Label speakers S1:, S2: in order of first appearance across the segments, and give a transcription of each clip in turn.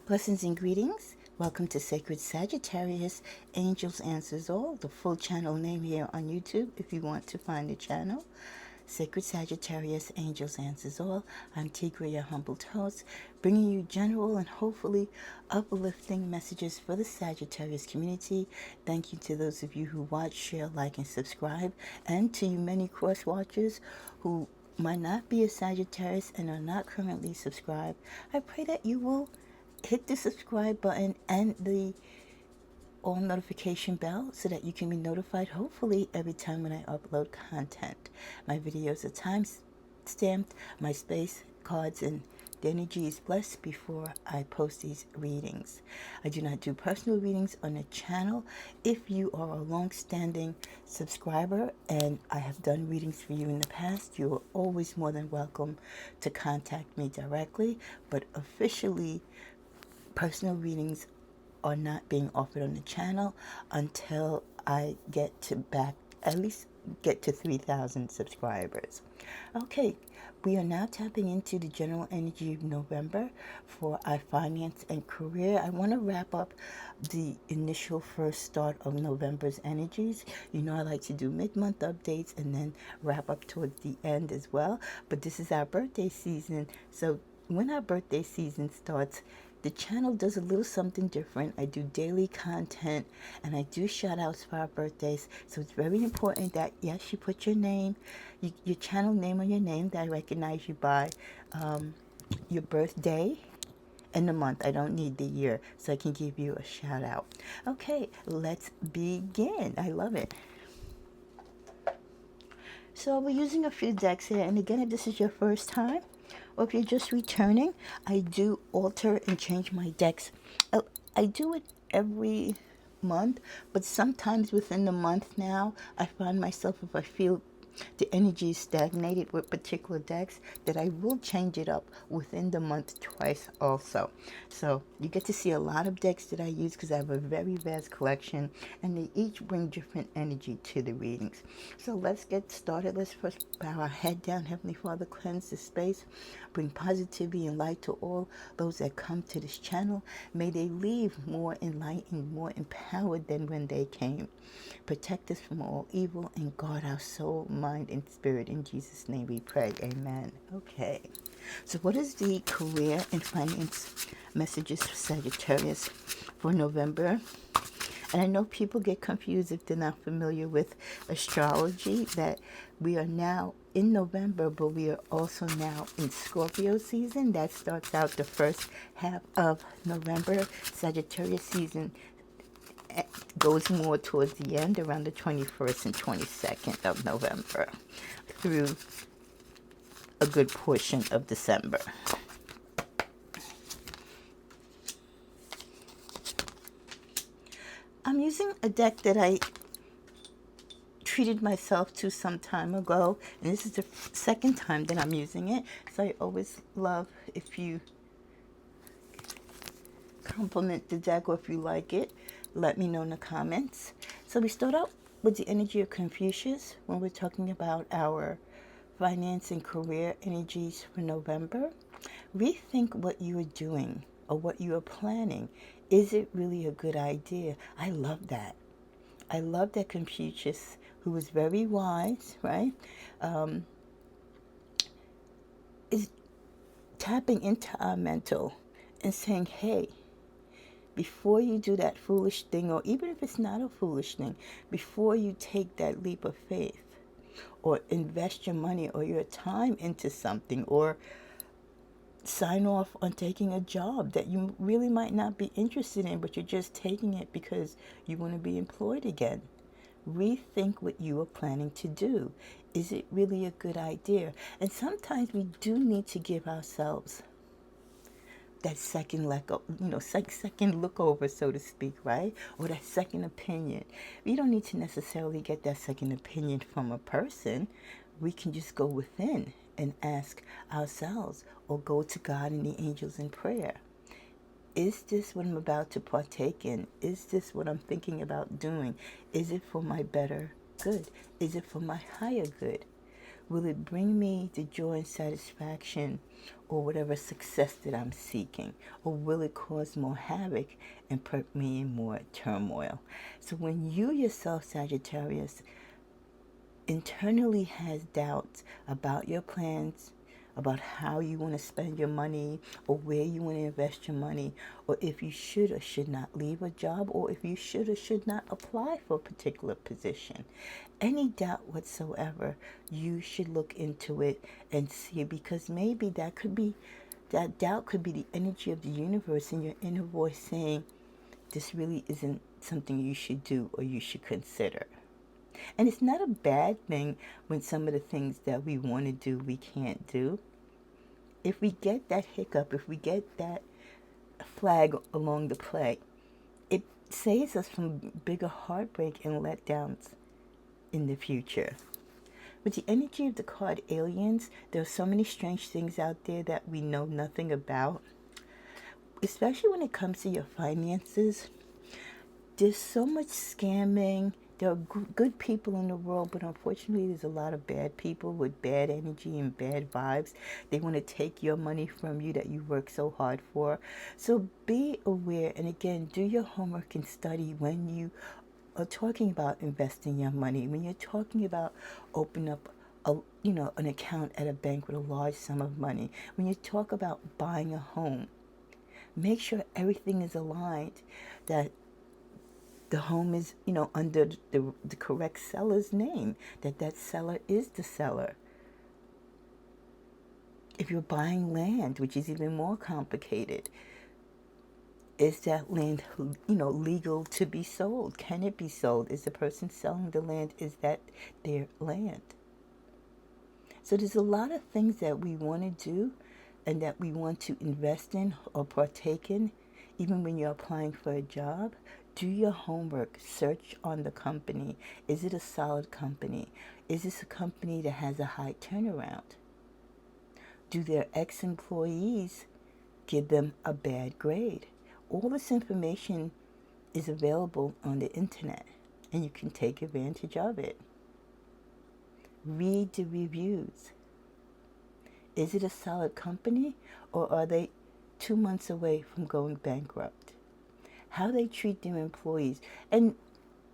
S1: Blessings and greetings. Welcome to Sacred Sagittarius, Angels Answers All, the full channel name here on YouTube if you want to find the channel. Sacred Sagittarius, Angels Answers All. I'm Tigre, your humble host, bringing you general and hopefully uplifting messages for the Sagittarius community. Thank you to those of you who watch, share, like, and subscribe, and to you many cross-watchers who might not be a Sagittarius and are not currently subscribed. I pray that you will hit the subscribe button and the all notification bell so that you can be notified hopefully every time when I upload content. My videos are time stamped, my space, cards, and the energy is blessed before I post these readings. I do not do personal readings on the channel. If you are a long-standing subscriber and I have done readings for you in the past, you are always more than welcome to contact me directly. But officially, personal readings are not being offered on the channel until I get to at least get to 3,000 subscribers. Okay, we are now tapping into the general energy of November for our finance and career. I want to wrap up the initial first start of November's energies. You know I like to do mid-month updates and then wrap up towards the end as well. But this is our birthday season, so when our birthday season starts, the channel does a little something different. I do daily content and I do shout outs for our birthdays. So it's very important that, yes, you put your name, your channel name on your name that I recognize you by, your birthday and the month. I don't need the year, so I can give you a shout out. Okay, let's begin. I love it. So we're using a few decks here, and again, if this is your first time, or if you're just returning, I do alter and change my decks. I do it every month, but sometimes within the month now, I find myself, if I feel the energy is stagnated with particular decks, that I will change it up within the month twice also. So you get to see a lot of decks that I use because I have a very vast collection and they each bring different energy to the readings. So let's get started. Let's first bow our head down. Heavenly Father, cleanse the space, bring positivity and light to all those that come to this channel. May they leave more enlightened, more empowered than when they came. Protect us from all evil and guard our soul, mind, and spirit. In Jesus' name we pray. Amen. Okay. So what is the career and finance messages for Sagittarius for November? And I know people get confused if they're not familiar with astrology, that we are now in November, but we are also now in Scorpio season. That starts out the first half of November. Sagittarius season goes more towards the end, around the 21st and 22nd of November, through a good portion of December. I'm using a deck that I treated myself to some time ago, and this is the second time that I'm using it, so I always love if you compliment the deck or if you like it, let me know in the comments. So we start out with the energy of Confucius when we're talking about our finance and career energies for November. Rethink what you are doing or what you are planning. Is it really a good idea? I love that. I love that Confucius, who was very wise, right, is tapping into our mental and saying, hey, before you do that foolish thing, or even if it's not a foolish thing, before you take that leap of faith or invest your money or your time into something, or sign off on taking a job that you really might not be interested in, but you're just taking it because you want to be employed again. Rethink what you are planning to do. Is it really a good idea? And sometimes we do need to give ourselves that second second look over, so to speak, right? Or that second opinion. We don't need to necessarily get that second opinion from a person. We can just go within and ask ourselves, or go to God and the angels in prayer. Is this what I'm about to partake in? Is this what I'm thinking about doing? Is it for my better good? Is it for my higher good? Will it bring me the joy and satisfaction or whatever success that I'm seeking? Or will it cause more havoc and put me in more turmoil? So when you yourself, Sagittarius, internally has doubts about your plans, about how you want to spend your money, or where you want to invest your money, or if you should or should not leave a job, or if you should or should not apply for a particular position. Any doubt whatsoever, you should look into it and see, because maybe that doubt could be the energy of the universe and your inner voice saying, this really isn't something you should do or you should consider. And it's not a bad thing when some of the things that we want to do, we can't do. If we get that hiccup, if we get that flag along the play, it saves us from bigger heartbreak and letdowns in the future. With the energy of the card aliens, there are so many strange things out there that we know nothing about, especially when it comes to your finances. There's so much scamming. There are good people in the world, but unfortunately there's a lot of bad people with bad energy and bad vibes. They want to take your money from you that you work so hard for. So be aware, and again, do your homework and study when you are talking about investing your money, when you're talking about opening up an account at a bank with a large sum of money, when you talk about buying a home. Make sure everything is aligned, that the home is, under the correct seller's name, that seller is the seller. If you're buying land, which is even more complicated, is that land, legal to be sold? Can it be sold? Is the person selling the land, is that their land? So there's a lot of things that we want to do and that we want to invest in or partake in, even when you're applying for a job. Do your homework. Search on the company. Is it a solid company? Is this a company that has a high turnaround? Do their ex-employees give them a bad grade? All this information is available on the internet, and you can take advantage of it. Read the reviews. Is it a solid company, or are they 2 months away from going bankrupt? How they treat their employees. And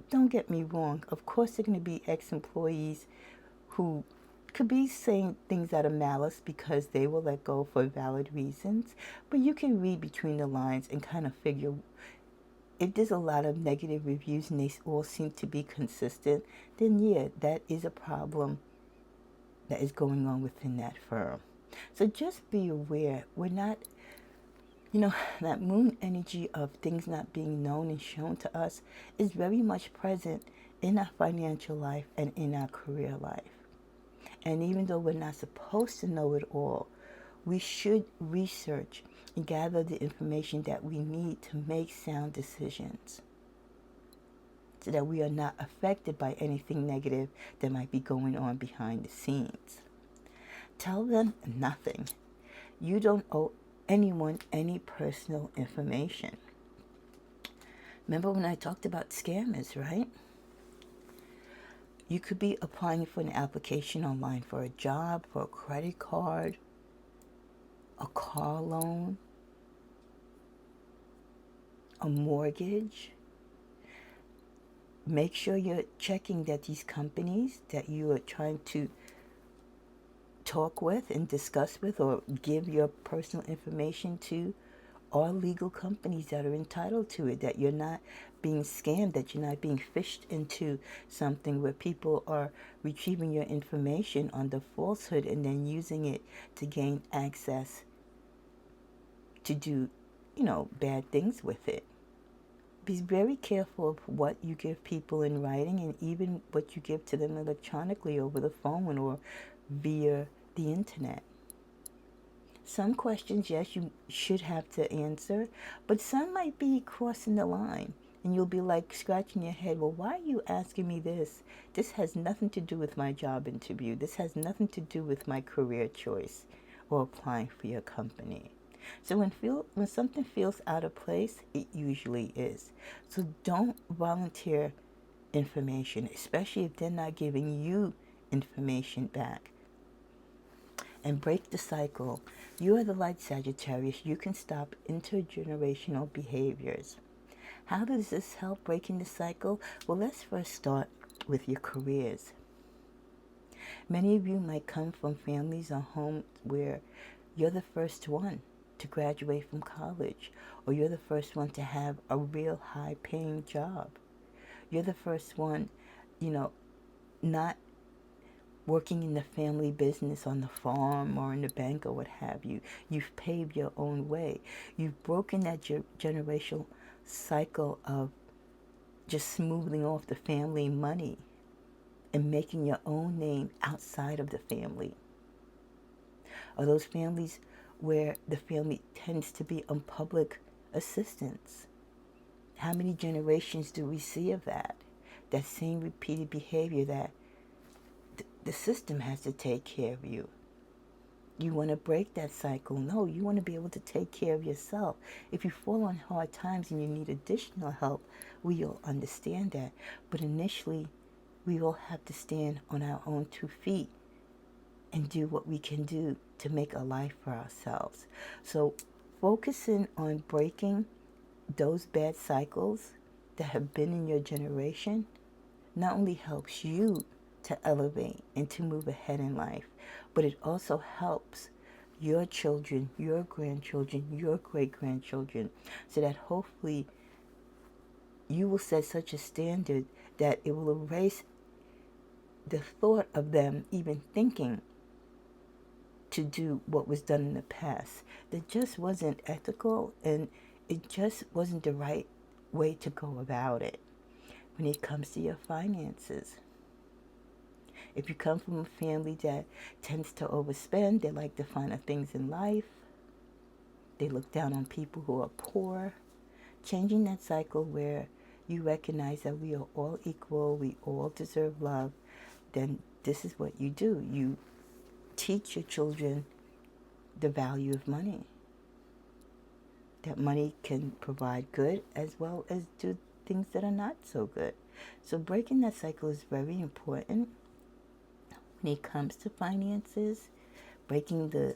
S1: don't get me wrong, of course there are going to be ex-employees who could be saying things out of malice because they were let go for valid reasons, but you can read between the lines and kind of figure, if there's a lot of negative reviews and they all seem to be consistent, then yeah, that is a problem that is going on within that firm. So just be aware, we're not, that moon energy of things not being known and shown to us is very much present in our financial life and in our career life. And even though we're not supposed to know it all, we should research and gather the information that we need to make sound decisions, so that we are not affected by anything negative that might be going on behind the scenes. Tell them nothing. You don't owe anyone any personal information. Remember when I talked about scammers, right? You could be applying for an application online for a job, for a credit card, a car loan, a mortgage. Make sure you're checking that these companies that you are trying to talk with and discuss with or give your personal information to are legal companies that are entitled to it, that you're not being scammed, that you're not being fished into something where people are retrieving your information under falsehood and then using it to gain access to do, bad things with it. Be very careful of what you give people in writing and even what you give to them electronically over the phone or via the internet. Some questions, yes, you should have to answer, but some might be crossing the line. And you'll be like scratching your head, well, why are you asking me this? This has nothing to do with my job interview. This has nothing to do with my career choice or applying for your company. So when something feels out of place, it usually is. So don't volunteer information, especially if they're not giving you information back and break the cycle. You are the light, Sagittarius. You can stop intergenerational behaviors. How does this help breaking the cycle? Well, let's first start with your careers. Many of you might come from families or homes where you're the first one to graduate from college, or you're the first one to have a real high paying job. You're the first one, not working in the family business on the farm or in the bank or what have you. You've paved your own way. You've broken that generational cycle of just smoothing off the family money and making your own name outside of the family. Or those families where the family tends to be on public assistance. How many generations do we see of that? That same repeated behavior that the system has to take care of you. You want to break that cycle? No, you want to be able to take care of yourself. If you fall on hard times and you need additional help, we all understand that. But initially, we all have to stand on our own 2 feet and do what we can do to make a life for ourselves. So focusing on breaking those bad cycles that have been in your generation not only helps you to elevate and to move ahead in life, but it also helps your children, your grandchildren, your great-grandchildren, so that hopefully you will set such a standard that it will erase the thought of them even thinking to do what was done in the past. That just wasn't ethical, and it just wasn't the right way to go about it when it comes to your finances. If you come from a family that tends to overspend, they like the finer things in life, they look down on people who are poor, changing that cycle where you recognize that we are all equal, we all deserve love, then this is what you do. You teach your children the value of money. That money can provide good as well as do things that are not so good. So breaking that cycle is very important when it comes to finances. Breaking the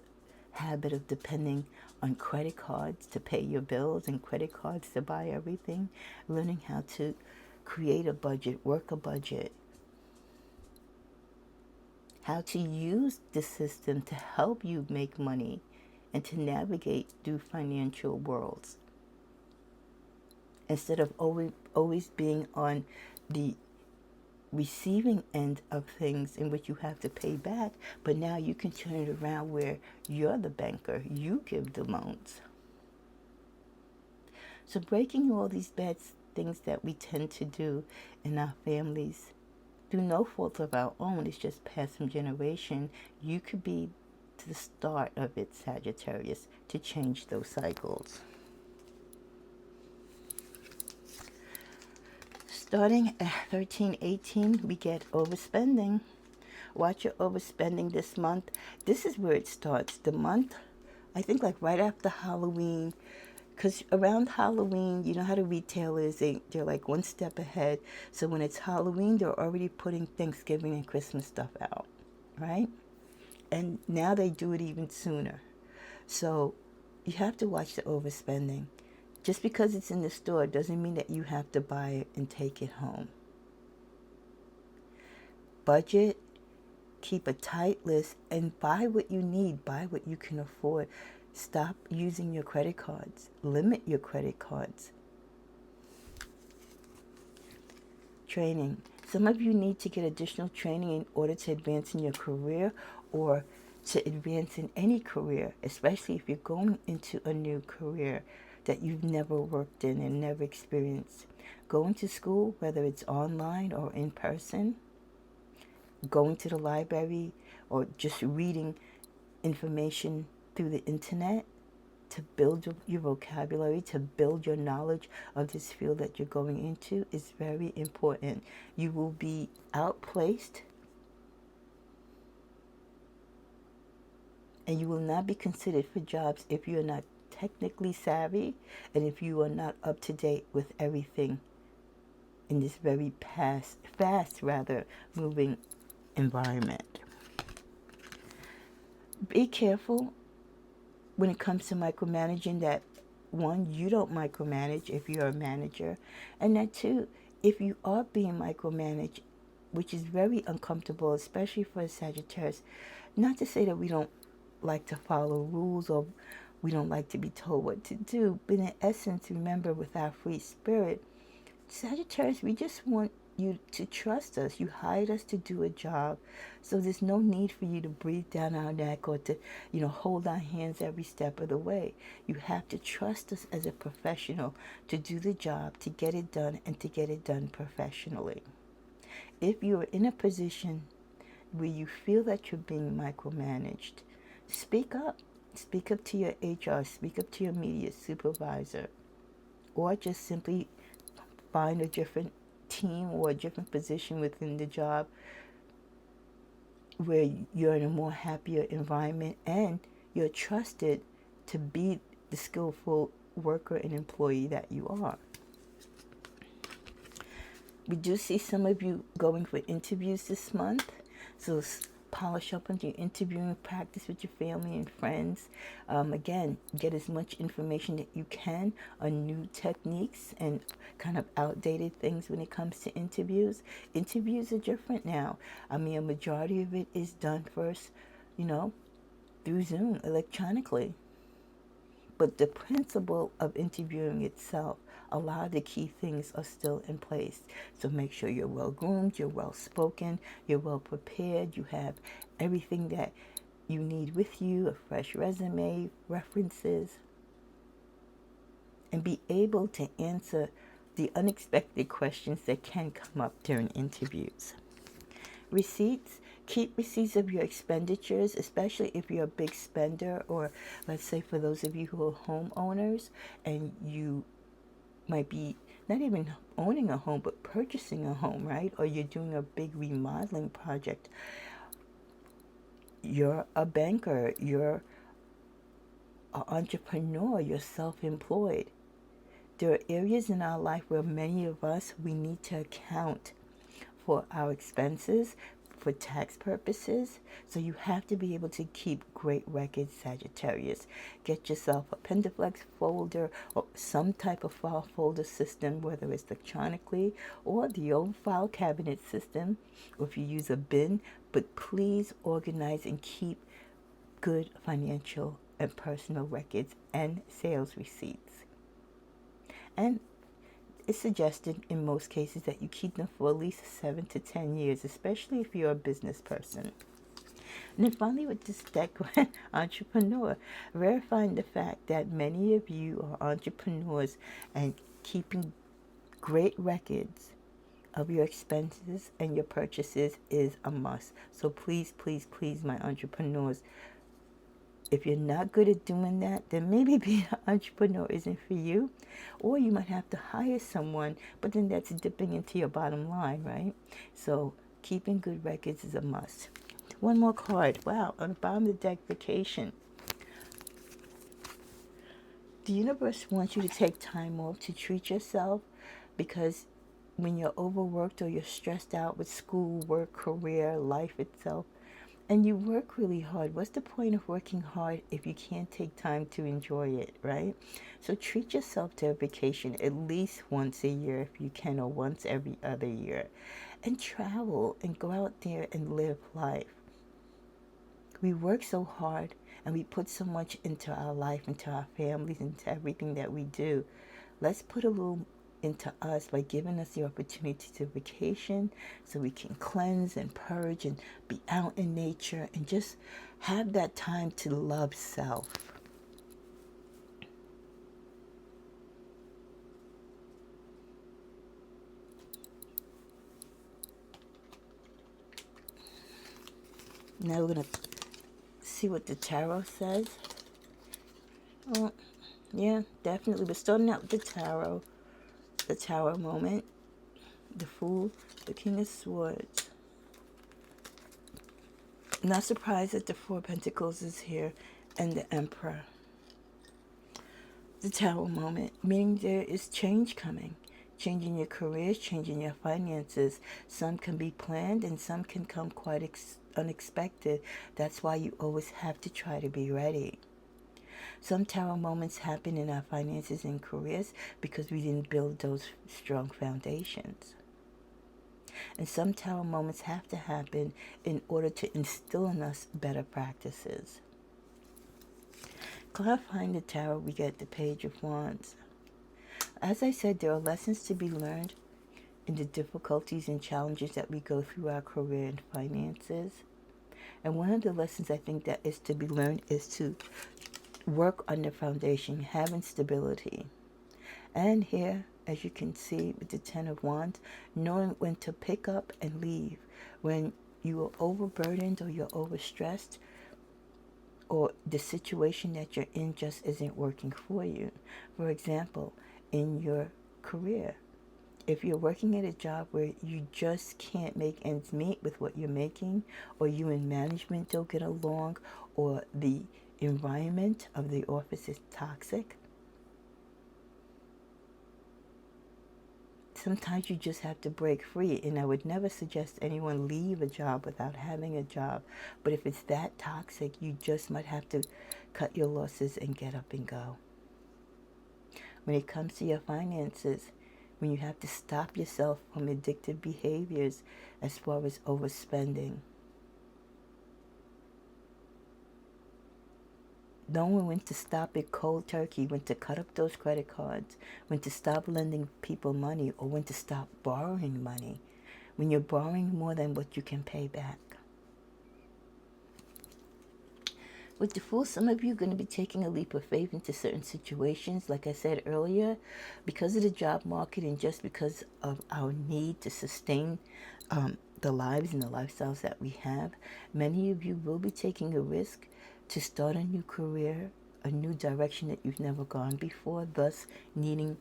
S1: habit of depending on credit cards to pay your bills and credit cards to buy everything. Learning how to create a budget, work a budget. How to use the system to help you make money and to navigate through financial worlds. Instead of always being on the receiving end of things in which you have to pay back, but now you can turn it around where you're the banker, you give the loans. So breaking all these bad things that we tend to do in our families through no fault of our own, it's just passed from generation. You could be to the start of it, Sagittarius, to change those cycles. Starting at 13-18, we get overspending. Watch your overspending this month. This is where it starts. The month, I think like right after Halloween, because around Halloween, you know how the retailers, they're like one step ahead. So when it's Halloween, they're already putting Thanksgiving and Christmas stuff out, right? And now they do it even sooner. So you have to watch the overspending. Just because it's in the store doesn't mean that you have to buy it and take it home. Budget, keep a tight list, and buy what you need, buy what you can afford. Stop using your credit cards. Limit your credit cards. Training. Some of you need to get additional training in order to advance in your career or to advance in any career, especially if you're going into a new career that you've never worked in and never experienced. Going to school, whether it's online or in person, going to the library or just reading information through the internet to build your vocabulary, to build your knowledge of this field that you're going into is very important. You will be outplaced and you will not be considered for jobs if you're not technically savvy and if you are not up to date with everything in this very fast moving environment. Be careful when it comes to micromanaging that, one, you don't micromanage if you're a manager, and that two, if you are being micromanaged, which is very uncomfortable, especially for a Sagittarius. Not to say that we don't like to follow rules or we don't like to be told what to do, but in essence, remember, with our free spirit, Sagittarius, we just want you to trust us. You hired us to do a job. So there's no need for you to breathe down our neck or to, hold our hands every step of the way. You have to trust us as a professional to do the job, to get it done, and to get it done professionally. If you're in a position where you feel that you're being micromanaged, speak up. Speak up to your HR, speak up to your immediate supervisor, or just simply find a different team or a different position within the job where you're in a more happier environment and you're trusted to be the skillful worker and employee that you are. We do see some of you going for interviews this month, so polish up on your interviewing practice with your family and friends. Again, get as much information that you can on new techniques and kind of outdated things when it comes to interviews. Interviews are different now. I mean, a majority of it is done first, through Zoom, electronically. But the principle of interviewing itself, a lot of the key things are still in place. So make sure you're well groomed, you're well spoken, you're well prepared, you have everything that you need with you, a fresh resume, references, and be able to answer the unexpected questions that can come up during interviews. Receipts. Keep receipts of your expenditures, especially if you're a big spender, or let's say for those of you who are homeowners and you might be not even owning a home but purchasing a home, right? Or you're doing a big remodeling project. You're a banker, you're an entrepreneur, you're self-employed. There are areas in our life where many of us, we need to account for our expenses, for tax purposes. So you have to be able to keep great records, Sagittarius. Get yourself a Pendaflex folder or some type of file folder system, whether it's electronically or the old file cabinet system, or if you use a bin. But please organize and keep good financial and personal records and sales receipts. And it's suggested in most cases that you keep them for at least 7 to 10 years, especially if you're a business person. And then finally with this deck, entrepreneur, verifying the fact that many of you are entrepreneurs and keeping great records of your expenses and your purchases is a must. So please, please, please, my entrepreneurs, if you're not good at doing that, then maybe being an entrepreneur isn't for you. Or you might have to hire someone, but then that's dipping into your bottom line, right? So keeping good records is a must. One more card. Wow, on the bottom of the deck, vacation. The universe wants you to take time off to treat yourself, because when you're overworked or you're stressed out with school, work, career, life itself, and you work really hard, what's the point of working hard if you can't take time to enjoy it, right? So treat yourself to a vacation at least once a year if you can, or once every other year. And travel and go out there and live life. We work so hard and we put so much into our life, into our families, into everything that we do. Let's put a little into us by giving us the opportunity to vacation, so we can cleanse and purge and be out in nature and just have that time to love self. Now we're going to see what the tarot says. Oh, yeah, definitely. We're starting out with the Tower moment, the Fool, the King of Swords. Not surprised that the Four of Pentacles is here, and the Emperor. The Tower moment, meaning there is change coming. Changing your careers, changing your finances. Some can be planned and some can come quite unexpected. That's why you always have to try to be ready. Some tarot moments happen in our finances and careers because we didn't build those strong foundations. And some tarot moments have to happen in order to instill in us better practices. Clarifying the tarot, we get the Page of Wands. As I said, there are lessons to be learned in the difficulties and challenges that we go through our career and finances. And one of the lessons I think that is to be learned is to work on the foundation, having stability. And here, as you can see with the Ten of Wands, knowing when to pick up and leave. When you are overburdened or you're overstressed, or the situation that you're in just isn't working for you. For example, in your career, if you're working at a job where you just can't make ends meet with what you're making, or you in management don't get along, or the environment of the office is toxic, sometimes you just have to break free. And I would never suggest anyone leave a job without having a job. But if it's that toxic, you just might have to cut your losses and get up and go. When it comes to your finances, when you have to stop yourself from addictive behaviors as far as overspending. Knowing when to stop it cold turkey, when to cut up those credit cards, when to stop lending people money, or when to stop borrowing money, when you're borrowing more than what you can pay back. With the Fool, some of you are going to be taking a leap of faith into certain situations, like I said earlier, because of the job market and just because of our need to sustain the lives and the lifestyles that we have. Many of you will be taking a risk to start a new career, a new direction that you've never gone before, thus needing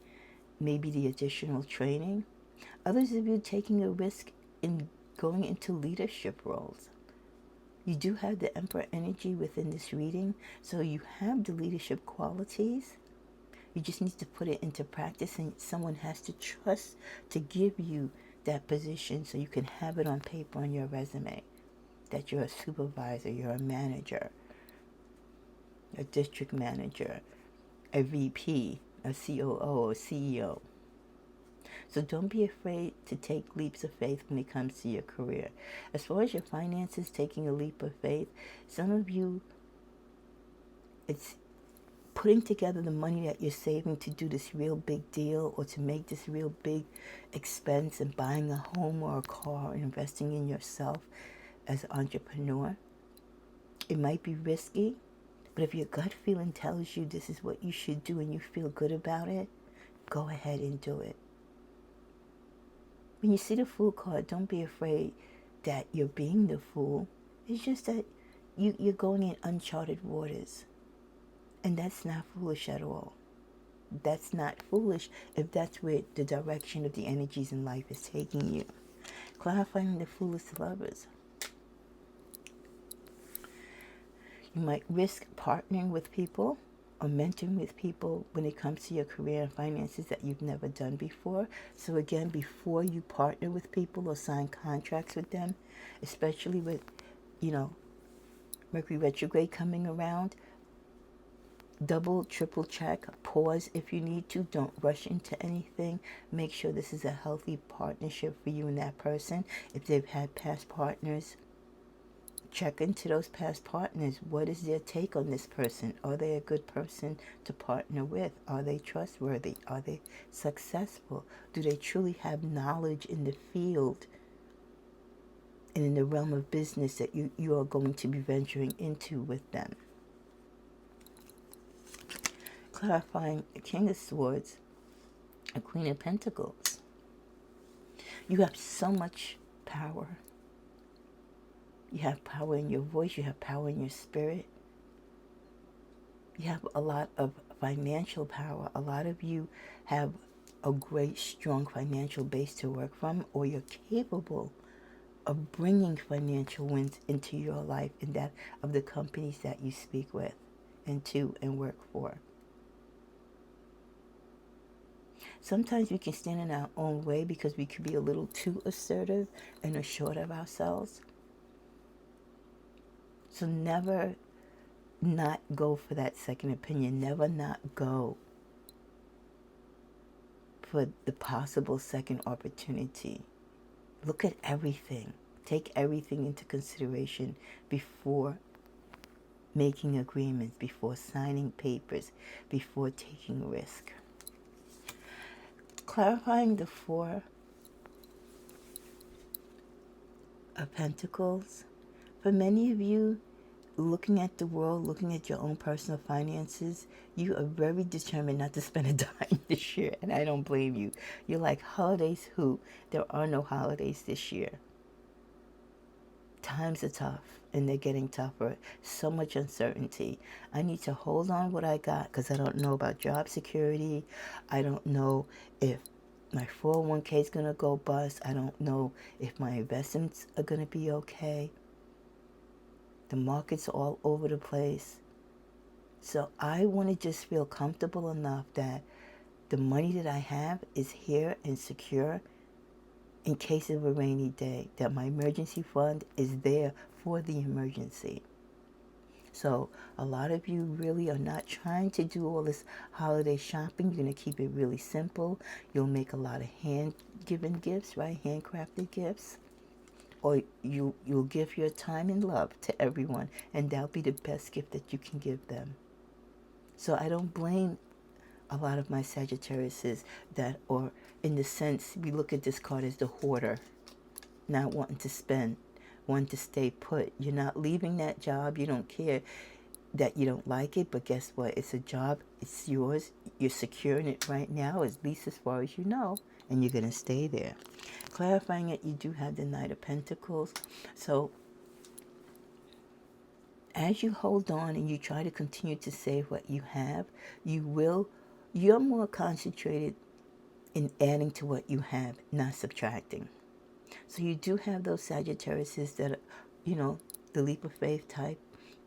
S1: maybe the additional training. Others of you taking a risk in going into leadership roles. You do have the Emperor energy within this reading, so you have the leadership qualities. You just need to put it into practice, and someone has to trust to give you that position so you can have it on paper on your resume, that you're a supervisor, you're a manager, a district manager, a VP, a COO, a CEO. So don't be afraid to take leaps of faith when it comes to your career. As far as your finances, taking a leap of faith, some of you, it's putting together the money that you're saving to do this real big deal, or to make this real big expense and buying a home or a car, and investing in yourself as an entrepreneur. It might be risky, but if your gut feeling tells you this is what you should do and you feel good about it, go ahead and do it. When you see the Fool card, don't be afraid that you're being the fool. It's just that you're going in uncharted waters. And that's not foolish at all. That's not foolish if that's where the direction of the energies in life is taking you. Clarifying the Foolish Lovers. You might risk partnering with people or mentoring with people when it comes to your career and finances that you've never done before. So again, before you partner with people or sign contracts with them, especially with, Mercury retrograde coming around, double, triple check, pause if you need to. Don't rush into anything. Make sure this is a healthy partnership for you and that person. If they've had past partners, check into those past partners. What is their take on this person? Are they a good person to partner with? Are they trustworthy? Are they successful? Do they truly have knowledge in the field and in the realm of business that you are going to be venturing into with them? Clarifying the King of Swords, a Queen of Pentacles. You have so much power. You have power in your voice. You have power in your spirit. You have a lot of financial power. A lot of you have a great, strong financial base to work from, or you're capable of bringing financial wins into your life and that of the companies that you speak with and to and work for. Sometimes we can stand in our own way because we could be a little too assertive and assured of ourselves. So never not go for that second opinion. Never not go for the possible second opportunity. Look at everything. Take everything into consideration before making agreements, before signing papers, before taking risk. Clarifying the Four of Pentacles. For many of you, looking at the world, looking at your own personal finances, you are very determined not to spend a dime this year, and I don't blame you. You're like, holidays who? There are no holidays this year. Times are tough, and they're getting tougher. So much uncertainty. I need to hold on what I got because I don't know about job security. I don't know if my 401k is going to go bust. I don't know if my investments are going to be okay. The market's all over the place. So I want to just feel comfortable enough that the money that I have is here and secure in case of a rainy day, that my emergency fund is there for the emergency. So a lot of you really are not trying to do all this holiday shopping. You're going to keep it really simple. You'll make a lot of hand-given gifts, right? Handcrafted gifts. Or you'll give your time and love to everyone, and that'll be the best gift that you can give them. So I don't blame a lot of my Sagittariuses that, or in the sense, we look at this card as the hoarder, not wanting to spend, wanting to stay put. You're not leaving that job. You don't care that you don't like it, but guess what? It's a job. It's yours. You're securing it right now, at least as far as you know, and you're going to stay there. Clarifying it, you do have the Knight of Pentacles. So as you hold on and you try to continue to save what you have, you're more concentrated in adding to what you have, not subtracting. So you do have those Sagittariuses that are, the leap of faith type.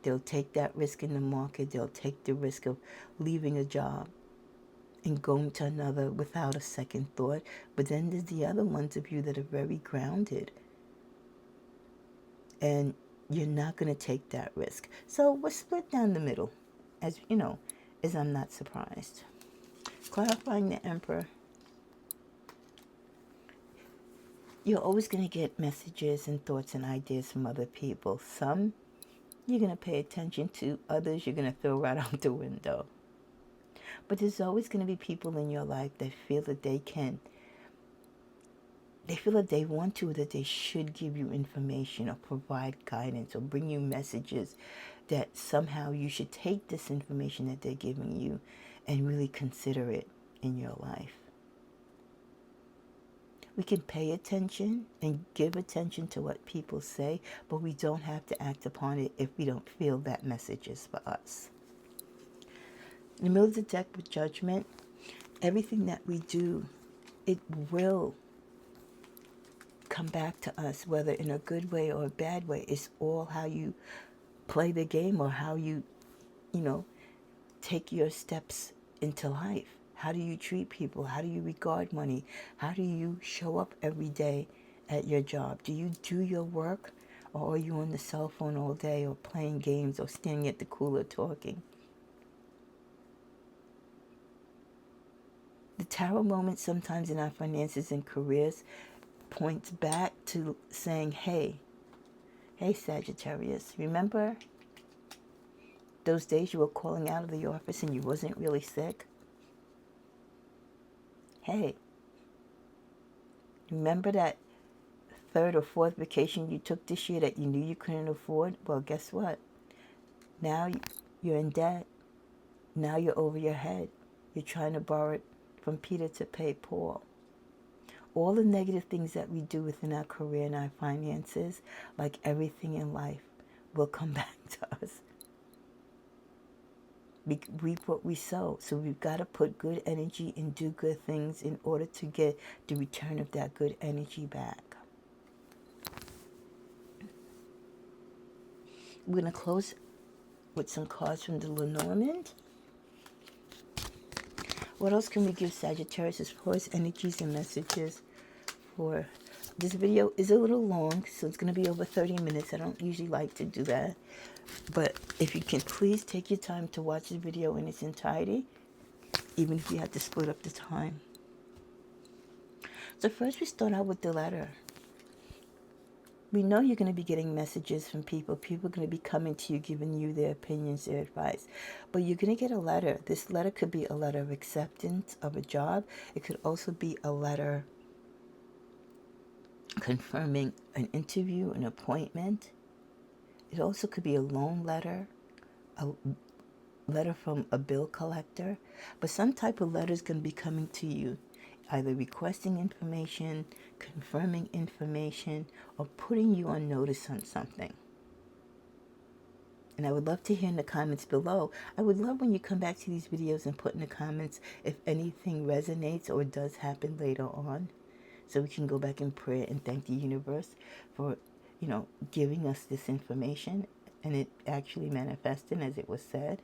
S1: They'll take that risk in the market. They'll take the risk of leaving a job and going to another without a second thought. But then there's the other ones of you that are very grounded. And you're not going to take that risk. So we're split down the middle, as I'm not surprised. Clarifying the Emperor. You're always going to get messages and thoughts and ideas from other people. Some you're going to pay attention to. Others you're going to throw right out the window. But there's always going to be people in your life that feel that they feel that they want to, or that they should give you information or provide guidance or bring you messages that somehow you should take this information that they're giving you and really consider it in your life. We can pay attention and give attention to what people say, but we don't have to act upon it if we don't feel that message is for us. In the middle of the deck with Judgment, everything that we do, it will come back to us, whether in a good way or a bad way. It's all how you play the game or how you take your steps into life. How do you treat people? How do you regard money? How do you show up every day at your job? Do you do your work, or are you on the cell phone all day, or playing games, or standing at the cooler talking? The tarot moment sometimes in our finances and careers points back to saying, hey Sagittarius, remember those days you were calling out of the office and you wasn't really sick? Hey, remember that third or fourth vacation you took this year that you knew you couldn't afford? Well, guess what? Now you're in debt. Now you're over your head. You're trying to borrow it from Peter to pay Paul. All the negative things that we do within our career and our finances, like everything in life, will come back to us. We reap what we sow. So we've got to put good energy and do good things in order to get the return of that good energy back. We're going to close with some cards from the Lenormand. What else can we give Sagittarius as far as energies and messages for this video? Is a little long, so it's going to be over 30 minutes. I don't usually like to do that. But if you can please take your time to watch the video in its entirety, even if you have to split up the time. So first we start out with the letter. We know you're going to be getting messages from people. People are going to be coming to you, giving you their opinions, their advice. But you're going to get a letter. This letter could be a letter of acceptance of a job. It could also be a letter confirming an interview, an appointment. It also could be a loan letter, a letter from a bill collector. But some type of letter is going to be coming to you, either requesting information, confirming information, or putting you on notice on something. And I would love to hear in the comments below. I would love when you come back to these videos and put in the comments if anything resonates or does happen later on, so we can go back in prayer and thank the universe for, giving us this information and it actually manifesting as it was said.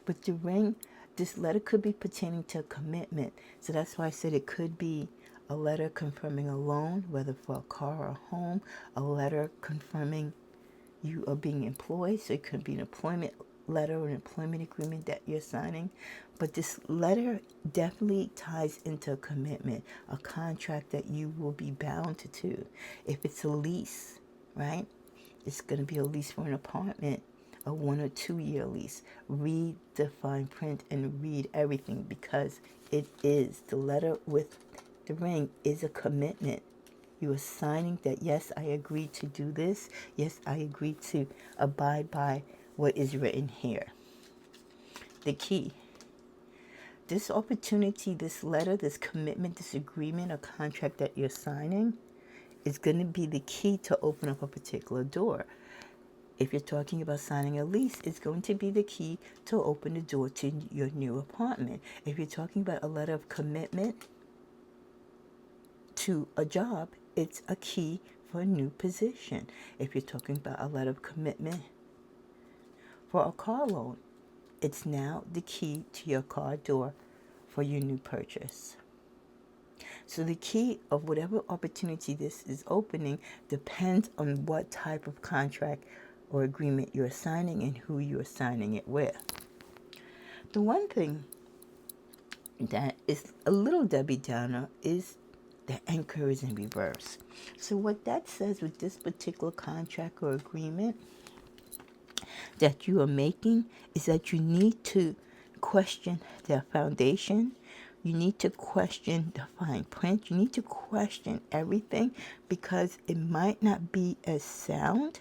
S1: With the ring, this letter could be pertaining to a commitment. So that's why I said it could be a letter confirming a loan, whether for a car or a home, a letter confirming you are being employed. So it could be an employment letter or an employment agreement that you're signing. But this letter definitely ties into a commitment, a contract that you will be bound to. If it's a lease, right? It's going to be a lease for an apartment, a 1 or 2 year lease. Read the fine print and read everything, because it is, the letter with the ring is a commitment. You are signing that, yes, I agree to do this. Yes, I agree to abide by what is written here. The key. This opportunity, this letter, this commitment, this agreement or contract that you're signing is going to be the key to open up a particular door. If you're talking about signing a lease, it's going to be the key to open the door to your new apartment. If you're talking about a letter of commitment to a job, it's a key for a new position. If you're talking about a letter of commitment for a car loan, it's now the key to your car door for your new purchase. So the key of whatever opportunity this is opening depends on what type of contract or agreement you're signing and who you're signing it with. The one thing that is a little Debbie Downer is the anchor is in reverse. So what that says with this particular contract or agreement that you are making is that you need to question the foundation. You need to question the fine print. You need to question everything, because it might not be as sound,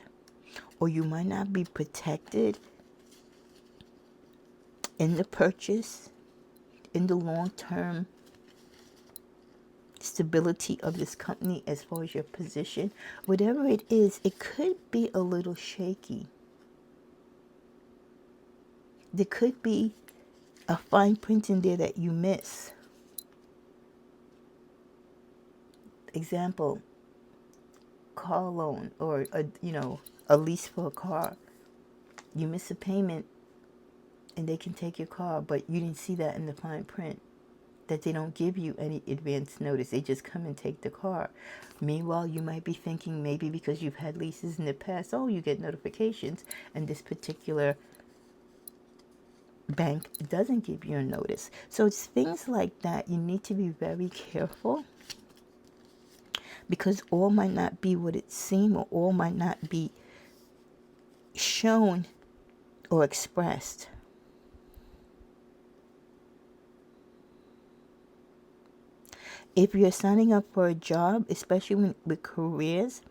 S1: or you might not be protected in the purchase, in the long-term stability of this company as far as your position. Whatever it is, it could be a little shaky. There could be a fine print in there that you miss. Example, car loan or a lease for a car. You miss a payment and they can take your car, but you didn't see that in the fine print, that they don't give you any advance notice. They just come and take the car. Meanwhile, you might be thinking maybe because you've had leases in the past, oh, you get notifications, and this particular bank doesn't give you a notice. So it's things like that. You need to be very careful, because all might not be what it seems, or all might not be shown or expressed. If you're signing up for a job, especially with careers,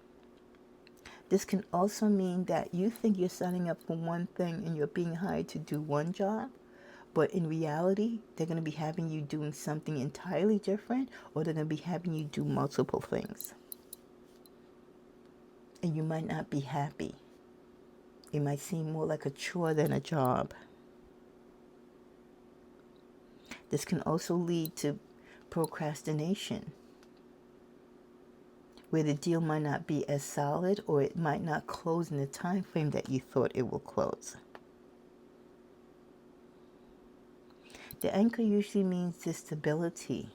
S1: this can also mean that you think you're signing up for one thing and you're being hired to do one job, but in reality, they're going to be having you doing something entirely different, or they're going to be having you do multiple things. And you might not be happy. It might seem more like a chore than a job. This can also lead to procrastination, where the deal might not be as solid, or it might not close in the time frame that you thought it will close. The anchor usually means the stability.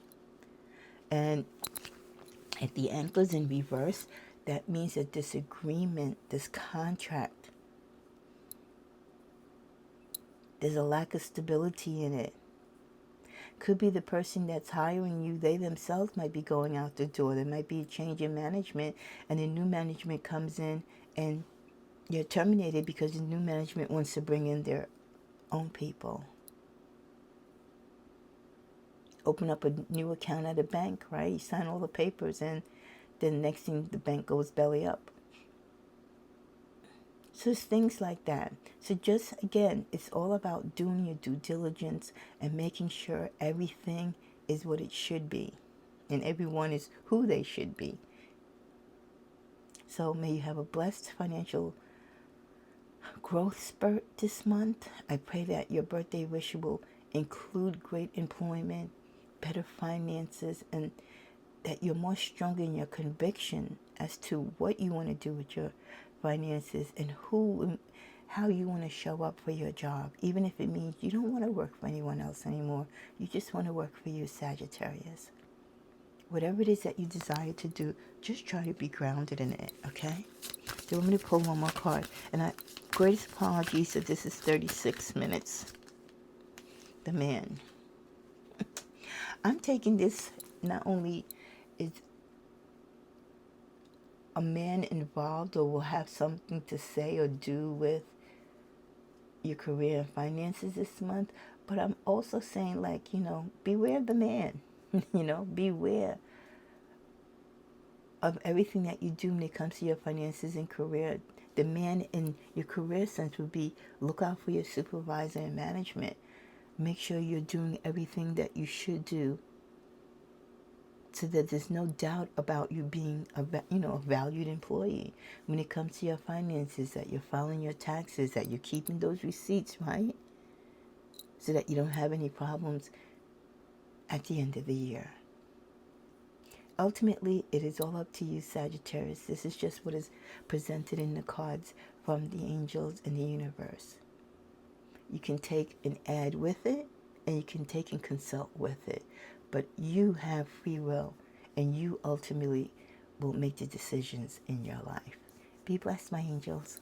S1: And if the anchor's in reverse, that means a disagreement, this contract. There's a lack of stability in it. Could be the person that's hiring you, they themselves might be going out the door. There might be a change in management, and the new management comes in and you're terminated because the new management wants to bring in their own people. Open up a new account at a bank, right? You sign all the papers, and then the next thing, the bank goes belly up. So it's things like that. So just, again, it's all about doing your due diligence and making sure everything is what it should be. And everyone is who they should be. So may you have a blessed financial growth spurt this month. I pray that your birthday wish will include great employment, better finances, and that you're more stronger in your conviction as to what you want to do with your finances and how you want to show up for your job, even if it means you don't want to work for anyone else anymore. You just want to work for you, Sagittarius. Whatever it is that you desire to do, just try to be grounded in it, okay? Do you want me to pull one more card? And greatest apologies that this is 36 minutes. The man. I'm taking this, not only is a man involved or will have something to say or do with your career and finances this month, but I'm also saying, like, beware of the man. Beware of everything that you do when it comes to your finances and career. The man in your career sense would be, look out for your supervisor and management. Make sure you're doing everything that you should do so that there's no doubt about you being a valued employee. When it comes to your finances, that you're filing your taxes, that you're keeping those receipts, right? So that you don't have any problems at the end of the year. Ultimately, it is all up to you, Sagittarius. This is just what is presented in the cards from the angels and the universe. You can take and add with it, and you can take and consult with it. But you have free will, and you ultimately will make the decisions in your life. Be blessed, my angels.